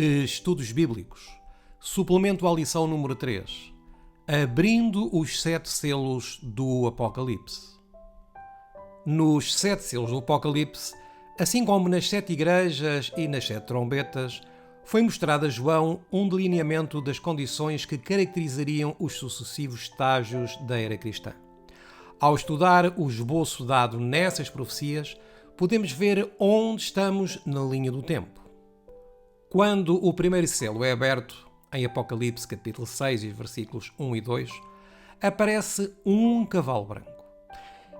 Estudos Bíblicos, suplemento à lição número 3, abrindo os 7 selos do Apocalipse. Nos 7 selos do Apocalipse, assim como nas 7 igrejas e nas 7 trombetas, foi mostrado a João um delineamento das condições que caracterizariam os sucessivos estágios da era cristã. Ao estudar o esboço dado nessas profecias, podemos ver onde estamos na linha do tempo. Quando o primeiro selo é aberto, em Apocalipse capítulo 6, versículos 1 e 2, aparece um cavalo branco.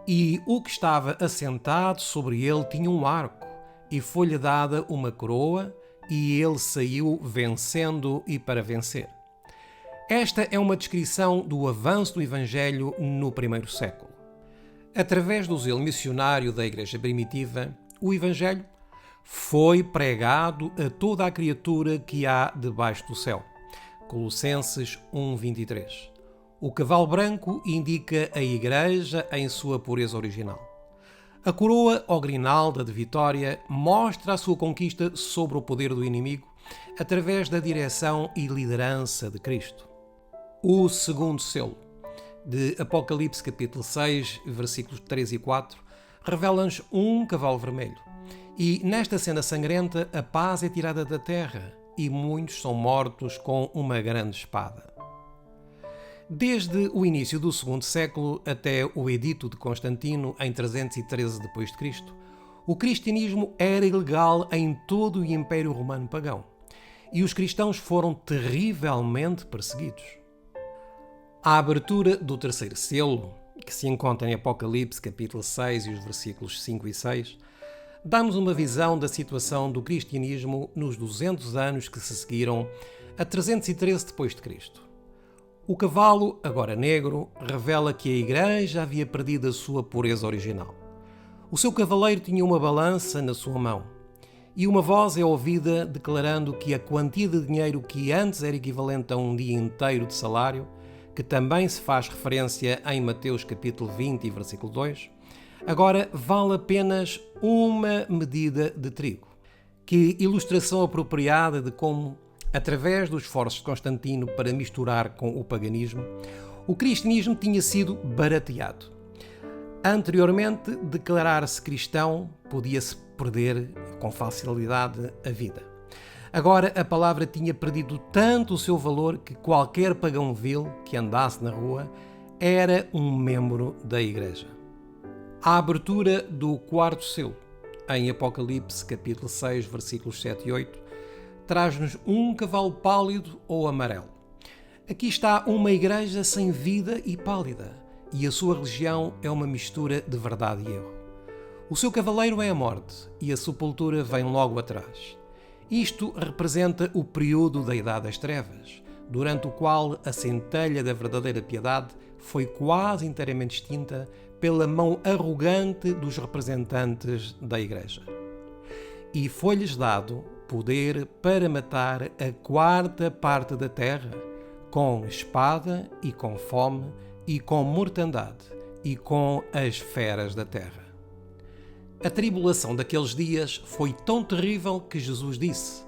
E o que estava assentado sobre ele tinha um arco, e foi-lhe dada uma coroa, e ele saiu vencendo e para vencer. Esta é uma descrição do avanço do Evangelho no primeiro século. Através do zelo missionário da Igreja primitiva, o Evangelho foi pregado a toda a criatura que há debaixo do céu. Colossenses 1:23. O cavalo branco indica a Igreja em sua pureza original. A coroa ou grinalda de vitória mostra a sua conquista sobre o poder do inimigo através da direção e liderança de Cristo. O segundo selo, de Apocalipse capítulo 6, versículos 3 e 4, revela-nos um cavalo vermelho. E nesta cena sangrenta a paz é tirada da terra e muitos são mortos com uma grande espada. Desde o início do segundo século até o edito de Constantino em 313 d.C., o cristianismo era ilegal em todo o Império Romano pagão e os cristãos foram terrivelmente perseguidos. A abertura do terceiro selo, que se encontra em Apocalipse capítulo 6 e os versículos 5 e 6, dá-nos uma visão da situação do cristianismo nos 200 anos que se seguiram a 313 d.C. O cavalo, agora negro, revela que a Igreja havia perdido a sua pureza original. O seu cavaleiro tinha uma balança na sua mão e uma voz é ouvida declarando que a quantia de dinheiro que antes era equivalente a um dia inteiro de salário, que também se faz referência em Mateus capítulo 20 e versículo 2, agora vale apenas uma medida de trigo. Que ilustração apropriada de como, através dos esforços de Constantino para misturar com o paganismo, o cristianismo tinha sido barateado. Anteriormente, declarar-se cristão podia-se perder com facilidade a vida. Agora a palavra tinha perdido tanto o seu valor que qualquer pagão vil que andasse na rua era um membro da Igreja. A abertura do quarto selo, em Apocalipse capítulo 6, versículos 7 e 8, traz-nos um cavalo pálido ou amarelo. Aqui está uma igreja sem vida e pálida, e a sua religião é uma mistura de verdade e erro. O seu cavaleiro é a morte, e a sepultura vem logo atrás. Isto representa o período da Idade das Trevas, durante o qual a centelha da verdadeira piedade foi quase inteiramente extinta pela mão arrogante dos representantes da Igreja. E foi-lhes dado poder para matar a quarta parte da terra, com espada e com fome e com mortandade e com as feras da terra. A tribulação daqueles dias foi tão terrível que Jesus disse: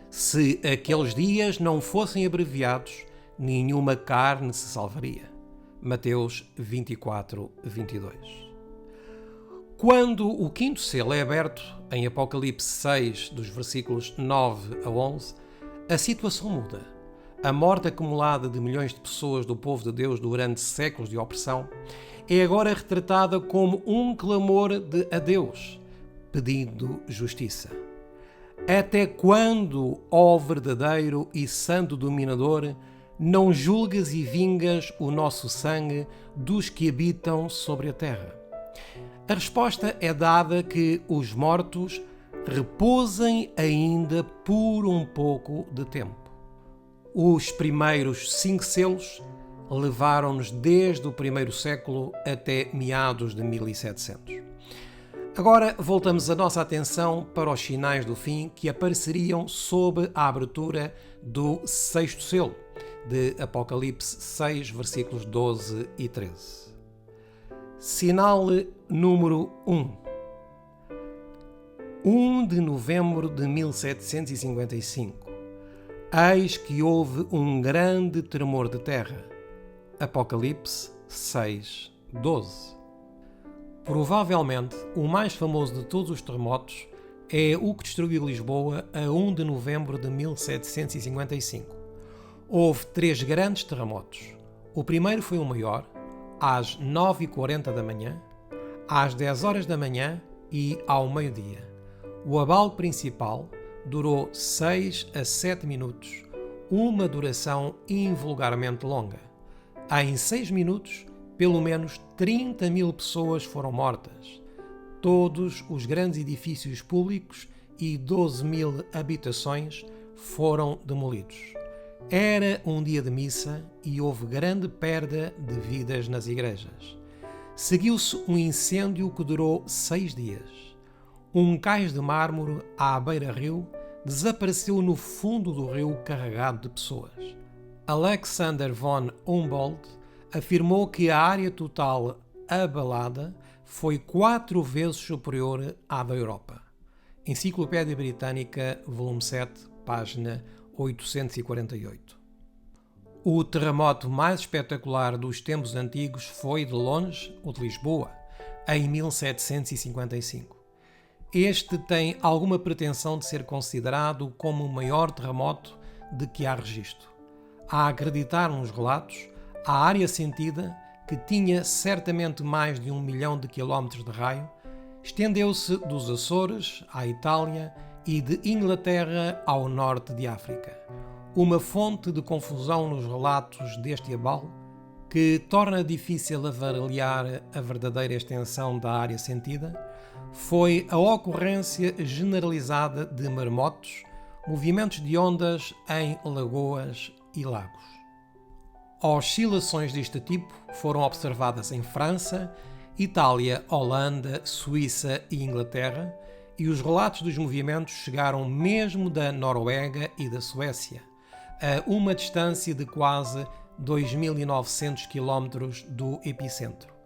se aqueles dias não fossem abreviados, nenhuma carne se salvaria. Mateus 24, 22. Quando o quinto selo é aberto, em Apocalipse 6, dos versículos 9 a 11, a situação muda. A morte acumulada de milhões de pessoas do povo de Deus durante séculos de opressão é agora retratada como um clamor de a Deus, pedindo justiça. Até quando, ó verdadeiro e santo dominador, não julgas e vingas o nosso sangue dos que habitam sobre a terra? A resposta é dada que os mortos repousem ainda por um pouco de tempo. Os primeiros 5 selos levaram-nos desde o primeiro século até meados de 1700. Agora voltamos a nossa atenção para os sinais do fim que apareceriam sob a abertura do sexto selo, de Apocalipse 6, versículos 12 e 13. Sinal número 1. 1 de novembro de 1755. Eis que houve um grande tremor de terra. Apocalipse 6:12. Provavelmente o mais famoso de todos os terremotos é o que destruiu Lisboa a 1 de novembro de 1755. Houve 3 grandes terremotos. O primeiro foi o maior, às 9h40 da manhã, às 10 horas da manhã e ao meio-dia. O abalo principal durou 6 a 7 minutos, uma duração invulgarmente longa. Em 6 minutos, pelo menos 30.000 pessoas foram mortas. Todos os grandes edifícios públicos e 12.000 habitações foram demolidos. Era um dia de missa e houve grande perda de vidas nas igrejas. Seguiu-se um incêndio que durou 6 dias. Um cais de mármore à beira-rio desapareceu no fundo do rio carregado de pessoas. Alexander von Humboldt afirmou que a área total abalada foi 4 vezes superior à da Europa. Enciclopédia Britânica, volume 7, página 848. O terremoto mais espetacular dos tempos antigos foi, de longe, o de Lisboa, em 1755. Este tem alguma pretensão de ser considerado como o maior terremoto de que há registro. A acreditar nos relatos, a área sentida, que tinha certamente mais de 1 milhão de quilómetros de raio, estendeu-se dos Açores à Itália e de Inglaterra ao norte de África. Uma fonte de confusão nos relatos deste abalo, que torna difícil avaliar a verdadeira extensão da área sentida, foi a ocorrência generalizada de maremotos, movimentos de ondas em lagoas e lagos. Oscilações deste tipo foram observadas em França, Itália, Holanda, Suíça e Inglaterra, e os relatos dos movimentos chegaram mesmo da Noruega e da Suécia, a uma distância de quase 2.900 km do epicentro.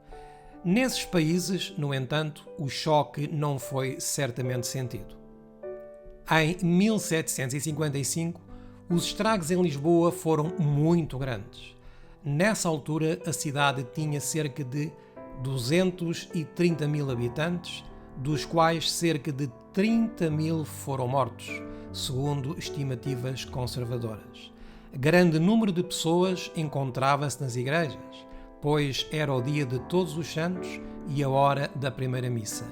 Nesses países, no entanto, o choque não foi certamente sentido. Em 1755, os estragos em Lisboa foram muito grandes. Nessa altura, a cidade tinha cerca de 230.000 habitantes, dos quais cerca de 30.000 foram mortos, segundo estimativas conservadoras. Grande número de pessoas encontrava-se nas igrejas, pois era o dia de Todos os Santos e a hora da primeira missa.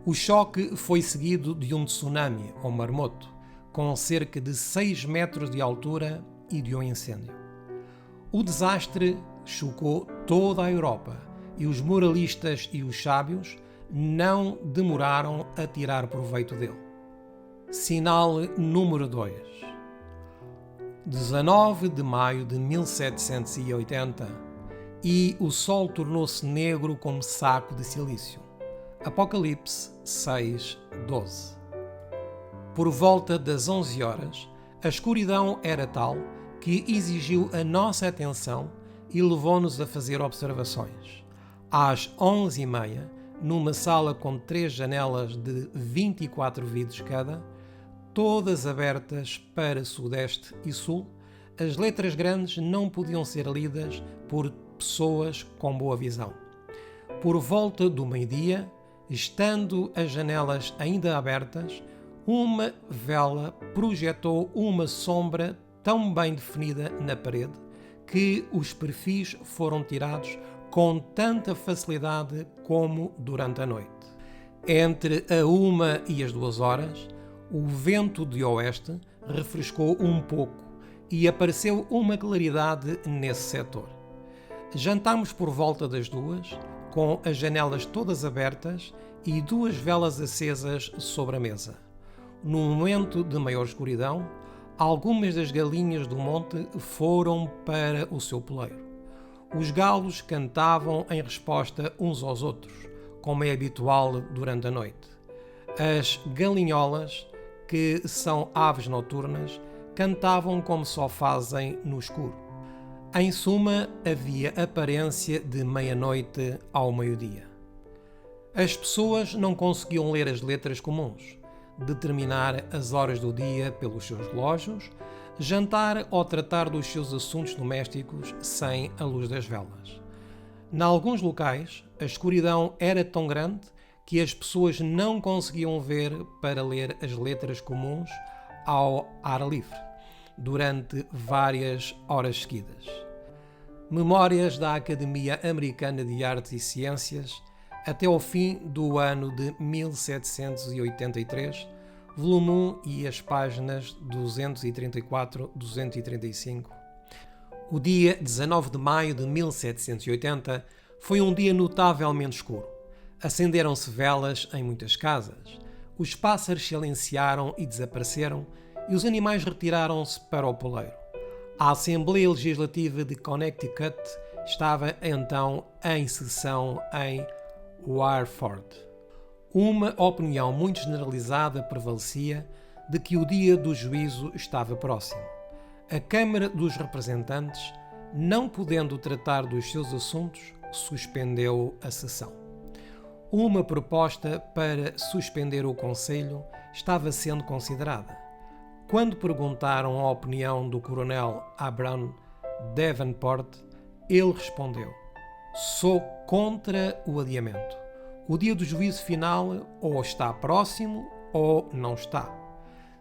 O choque foi seguido de um tsunami, ou maremoto, com cerca de 6 metros de altura e de um incêndio. O desastre chocou toda a Europa e os moralistas e os sábios não demoraram a tirar proveito dele. Sinal número 2. 19 de maio de 1780 e o sol tornou-se negro como saco de silício. Apocalipse 6:12. Por volta das 11 horas, a escuridão era tal que exigiu a nossa atenção e levou-nos a fazer observações. Às 11h30, numa sala com 3 janelas de 24 vidros cada, todas abertas para sudeste e sul, as letras grandes não podiam ser lidas por pessoas com boa visão. Por volta do meio-dia, estando as janelas ainda abertas, uma vela projetou uma sombra tão bem definida na parede que os perfis foram tirados com tanta facilidade como durante a noite. Entre a 1 e as 2 horas, o vento de oeste refrescou um pouco e apareceu uma claridade nesse setor. Jantámos por volta das 2, com as janelas todas abertas e 2 velas acesas sobre a mesa. No momento de maior escuridão, algumas das galinhas do monte foram para o seu poleiro. Os galos cantavam em resposta uns aos outros, como é habitual durante a noite. As galinholas, que são aves noturnas, cantavam como só fazem no escuro. Em suma, havia aparência de meia-noite ao meio-dia. As pessoas não conseguiam ler as letras comuns, determinar as horas do dia pelos seus relógios, jantar ou tratar dos seus assuntos domésticos sem a luz das velas. Em alguns locais, a escuridão era tão grande que as pessoas não conseguiam ver para ler as letras comuns ao ar livre, durante várias horas seguidas. Memórias da Academia Americana de Artes e Ciências, até ao fim do ano de 1783, volume 1 e as páginas 234-235. O dia 19 de maio de 1780 foi um dia notavelmente escuro. Acenderam-se velas em muitas casas, os pássaros silenciaram e desapareceram e os animais retiraram-se para o poleiro. A Assembleia Legislativa de Connecticut estava então em sessão em Warford. Uma opinião muito generalizada prevalecia de que o dia do juízo estava próximo. A Câmara dos Representantes, não podendo tratar dos seus assuntos, suspendeu a sessão. Uma proposta para suspender o Conselho estava sendo considerada. Quando perguntaram a opinião do coronel Abraham Davenport, ele respondeu: "Sou contra o adiamento. O dia do juízo final ou está próximo ou não está.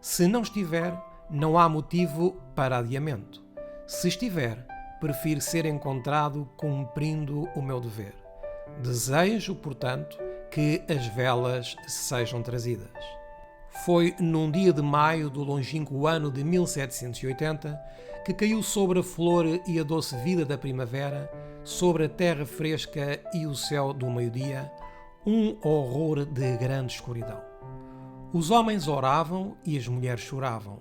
Se não estiver, não há motivo para adiamento. Se estiver, prefiro ser encontrado cumprindo o meu dever. Desejo, portanto, que as velas sejam trazidas." Foi num dia de maio do longínquo ano de 1780 que caiu sobre a flor e a doce vida da primavera, sobre a terra fresca e o céu do meio-dia, um horror de grande escuridão. Os homens oravam e as mulheres choravam.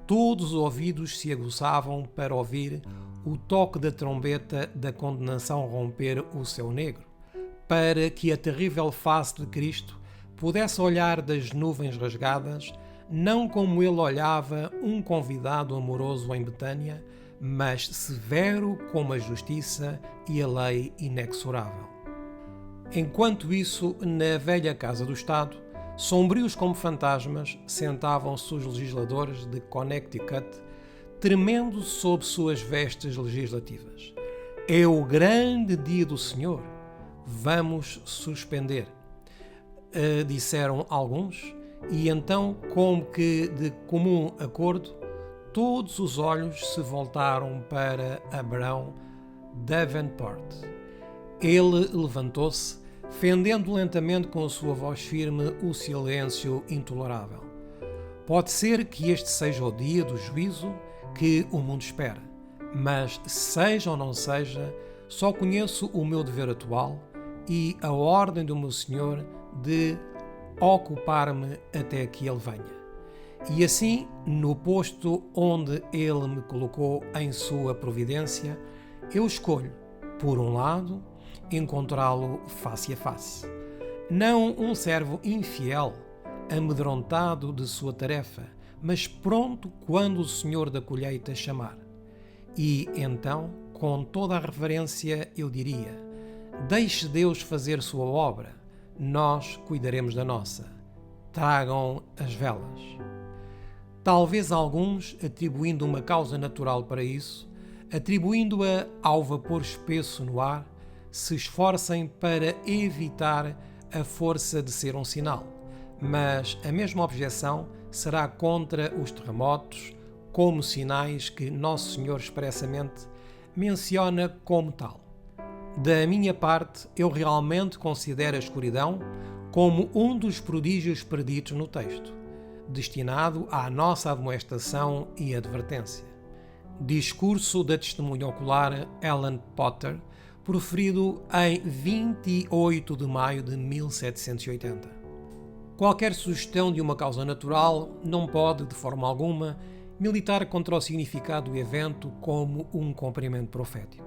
Todos os ouvidos se aguçavam para ouvir o toque da trombeta da condenação romper o céu negro, para que a terrível face de Cristo pudesse olhar das nuvens rasgadas, não como ele olhava um convidado amoroso em Betânia, mas severo como a justiça e a lei inexorável. Enquanto isso, na velha Casa do Estado, sombrios como fantasmas, sentavam-se os legisladores de Connecticut, tremendo sob suas vestes legislativas. "É o grande dia do Senhor. Vamos suspender", disseram alguns, e então, como que de comum acordo, todos os olhos se voltaram para Abraham Davenport. Ele levantou-se, fendendo lentamente com a sua voz firme o silêncio intolerável. "Pode ser que este seja o dia do juízo que o mundo espera, mas seja ou não seja, só conheço o meu dever atual e a ordem do meu Senhor de ocupar-me até que ele venha. E assim, no posto onde ele me colocou em sua providência, eu escolho, por um lado, encontrá-lo face a face. Não um servo infiel, amedrontado de sua tarefa, mas pronto quando o Senhor da colheita chamar. E então, com toda a reverência, eu diria: deixe Deus fazer sua obra, nós cuidaremos da nossa. Tragam as velas." Talvez alguns, atribuindo uma causa natural para isso, atribuindo-a ao vapor espesso no ar, se esforcem para evitar a força de ser um sinal. Mas a mesma objeção será contra os terremotos, como sinais que Nosso Senhor expressamente menciona como tal. Da minha parte, eu realmente considero a escuridão como um dos prodígios preditos no texto, destinado à nossa admoestação e advertência. Discurso da testemunha ocular Ellen Potter, proferido em 28 de maio de 1780. Qualquer sugestão de uma causa natural não pode, de forma alguma, militar contra o significado do evento como um cumprimento profético.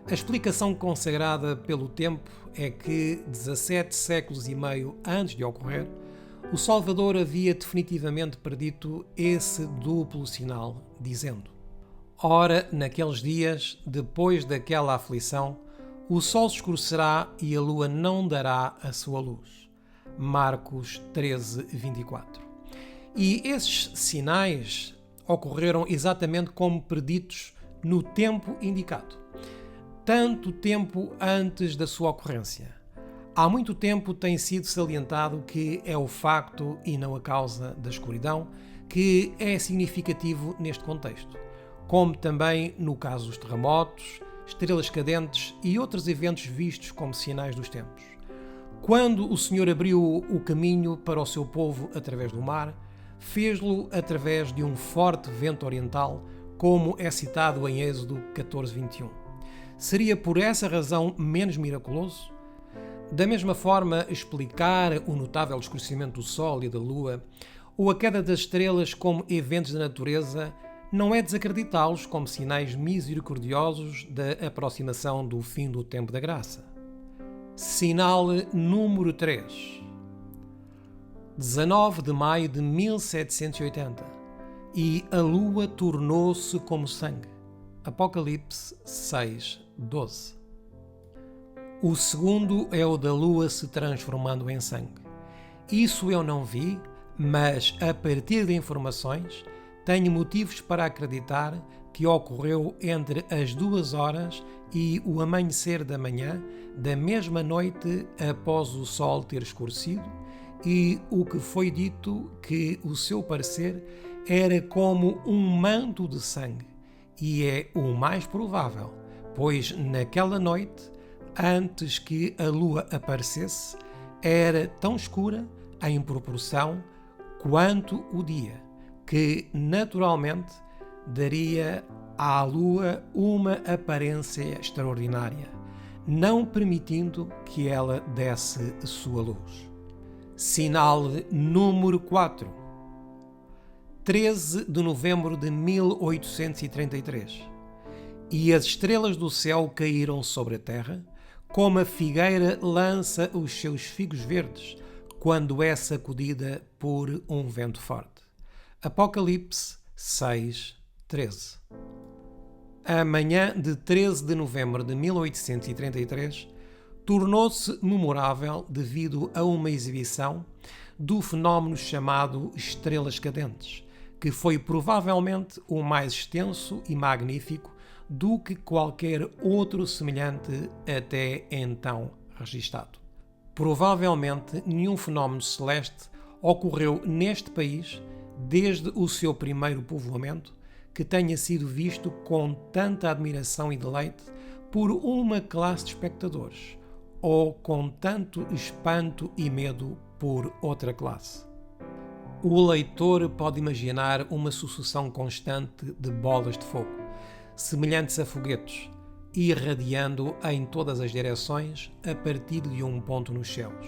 A explicação consagrada pelo tempo é que, 17 séculos e meio antes de ocorrer, o Salvador havia definitivamente predito esse duplo sinal, dizendo: "Ora, naqueles dias, depois daquela aflição, o sol se escurecerá e a lua não dará a sua luz." Marcos 13, 24. E esses sinais ocorreram exatamente como preditos no tempo indicado, tanto tempo antes da sua ocorrência. Há muito tempo tem sido salientado que é o facto e não a causa da escuridão que é significativo neste contexto, como também no caso dos terremotos, estrelas cadentes e outros eventos vistos como sinais dos tempos. Quando o Senhor abriu o caminho para o seu povo através do mar, fez-lo através de um forte vento oriental, como é citado em Êxodo 14:21. Seria por essa razão menos miraculoso? Da mesma forma, explicar o notável escurecimento do Sol e da Lua ou a queda das estrelas como eventos da natureza não é desacreditá-los como sinais misericordiosos da aproximação do fim do tempo da graça. Sinal número 3. 19 de maio de 1780. E a lua tornou-se como sangue. Apocalipse 6:12. O segundo é o da lua se transformando em sangue. Isso eu não vi, mas a partir de informações tenho motivos para acreditar que ocorreu entre as 2 horas e o amanhecer da manhã da mesma noite após o sol ter escurecido, e o que foi dito que o seu parecer era como um manto de sangue, e é o mais provável, pois naquela noite, antes que a lua aparecesse, era tão escura em proporção quanto o dia, que naturalmente daria à lua uma aparência extraordinária, não permitindo que ela desse sua luz. Sinal número 4. 13 de novembro de 1833. E as estrelas do céu caíram sobre a terra, como a figueira lança os seus figos verdes quando é sacudida por um vento forte. Apocalipse 6:13. A manhã de 13 de novembro de 1833 tornou-se memorável devido a uma exibição do fenómeno chamado estrelas cadentes, que foi provavelmente o mais extenso e magnífico do que qualquer outro semelhante até então registado. Provavelmente nenhum fenómeno celeste ocorreu neste país desde o seu primeiro povoamento que tenha sido visto com tanta admiração e deleite por uma classe de espectadores, ou com tanto espanto e medo por outra classe. O leitor pode imaginar uma sucessão constante de bolas de fogo, semelhantes a foguetes, irradiando em todas as direções a partir de um ponto nos céus,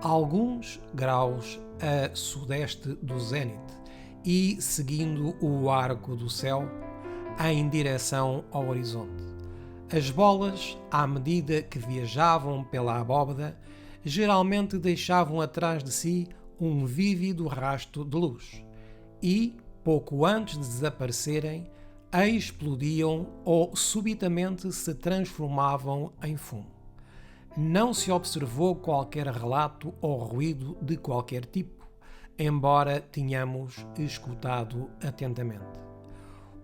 alguns graus a sudeste do zénite e seguindo o arco do céu em direção ao horizonte. As bolas, à medida que viajavam pela abóbada, geralmente deixavam atrás de si um vívido rastro de luz e, pouco antes de desaparecerem, explodiam ou subitamente se transformavam em fumo. Não se observou qualquer relato ou ruído de qualquer tipo, embora tenhamos escutado atentamente.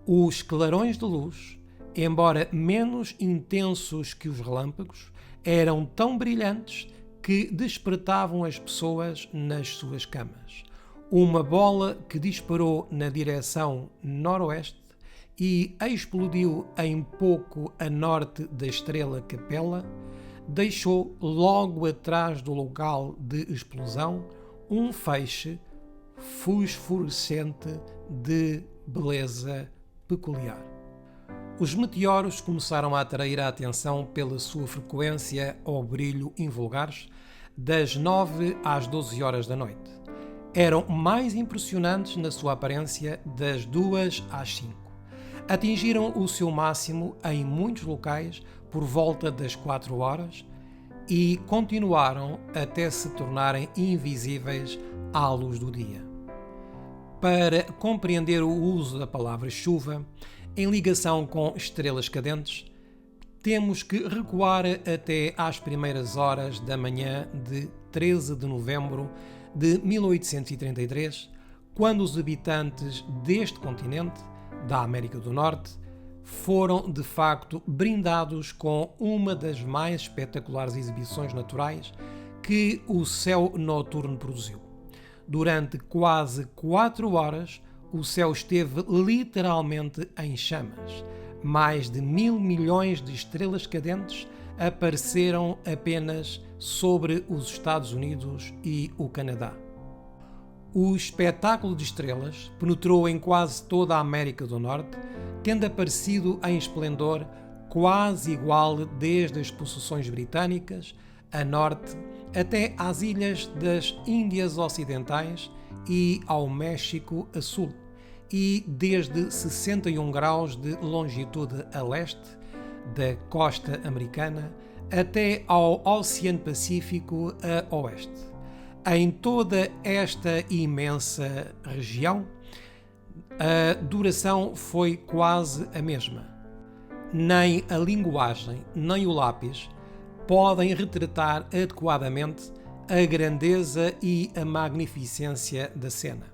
Os clarões de luz, embora menos intensos que os relâmpagos, eram tão brilhantes que despertavam as pessoas nas suas camas. Uma bola que disparou na direção noroeste e explodiu em pouco a norte da estrela Capella, deixou logo atrás do local de explosão um feixe fosforescente de beleza peculiar. Os meteoros começaram a atrair a atenção pela sua frequência ou brilho invulgares das 9 às 12 horas da noite. Eram mais impressionantes na sua aparência das 2 às 5. Atingiram o seu máximo em muitos locais por volta das 4 horas e continuaram até se tornarem invisíveis à luz do dia. Para compreender o uso da palavra chuva em ligação com estrelas cadentes, temos que recuar até às primeiras horas da manhã de 13 de novembro de 1833, quando os habitantes deste continente, da América do Norte, foram de facto brindados com uma das mais espetaculares exibições naturais que o céu noturno produziu. Durante quase 4 horas, o céu esteve literalmente em chamas. Mais de 1.000 milhões de estrelas cadentes apareceram apenas sobre os Estados Unidos e o Canadá. O espetáculo de estrelas penetrou em quase toda a América do Norte, tendo aparecido em esplendor quase igual desde as possessões britânicas a norte até às ilhas das Índias Ocidentais e ao México a sul, e desde 61 graus de longitude a leste da costa americana até ao Oceano Pacífico a oeste. Em toda esta imensa região, a duração foi quase a mesma. Nem a linguagem, nem o lápis podem retratar adequadamente a grandeza e a magnificência da cena.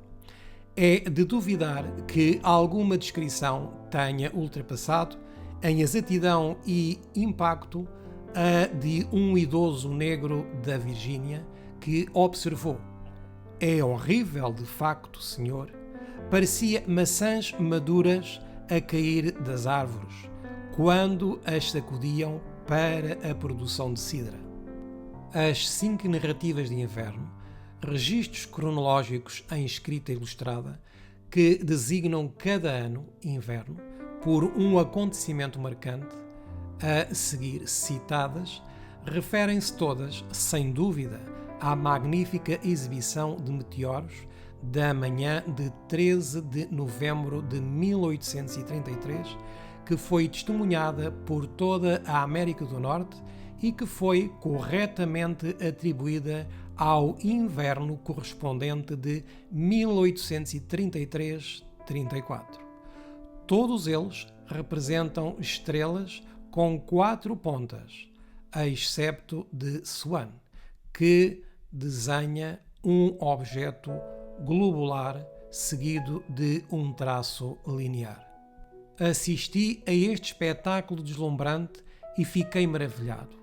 É de duvidar que alguma descrição tenha ultrapassado, em exatidão e impacto, a de um idoso negro da Virgínia que observou: "É horrível, de facto, senhor. Parecia maçãs maduras a cair das árvores, quando as sacudiam para a produção de cidra." As 5 narrativas de inverno, registros cronológicos em escrita ilustrada, que designam cada ano, inverno, por um acontecimento marcante, a seguir citadas, referem-se todas, sem dúvida, à magnífica exibição de meteoros da manhã de 13 de novembro de 1833, que foi testemunhada por toda a América do Norte e que foi corretamente atribuída ao inverno correspondente de 1833-34. Todos eles representam estrelas com 4 pontas, excepto de Swan, que desenha um objeto globular seguido de um traço linear. Assisti a este espetáculo deslumbrante e fiquei maravilhado.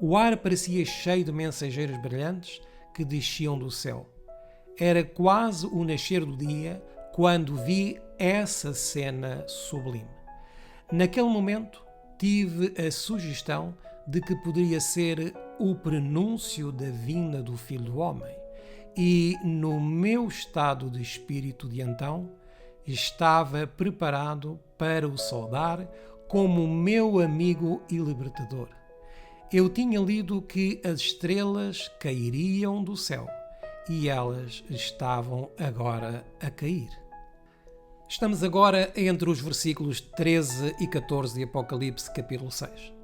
O ar parecia cheio de mensageiros brilhantes que desciam do céu. Era quase o nascer do dia quando vi essa cena sublime. Naquele momento, tive a sugestão de que poderia ser o prenúncio da vinda do Filho do Homem, e no meu estado de espírito de então, estava preparado para o saudar como meu amigo e libertador. Eu tinha lido que as estrelas cairiam do céu, e elas estavam agora a cair. Estamos agora entre os versículos 13 e 14 de Apocalipse, capítulo 6.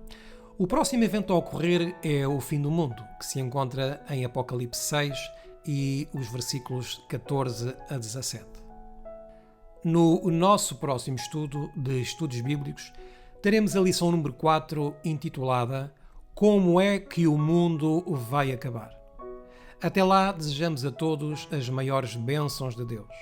O próximo evento a ocorrer é o fim do mundo, que se encontra em Apocalipse 6 e os versículos 14 a 17. No nosso próximo estudo de estudos bíblicos, teremos a lição número 4, intitulada Como é que o mundo vai acabar? Até lá, desejamos a todos as maiores bênçãos de Deus.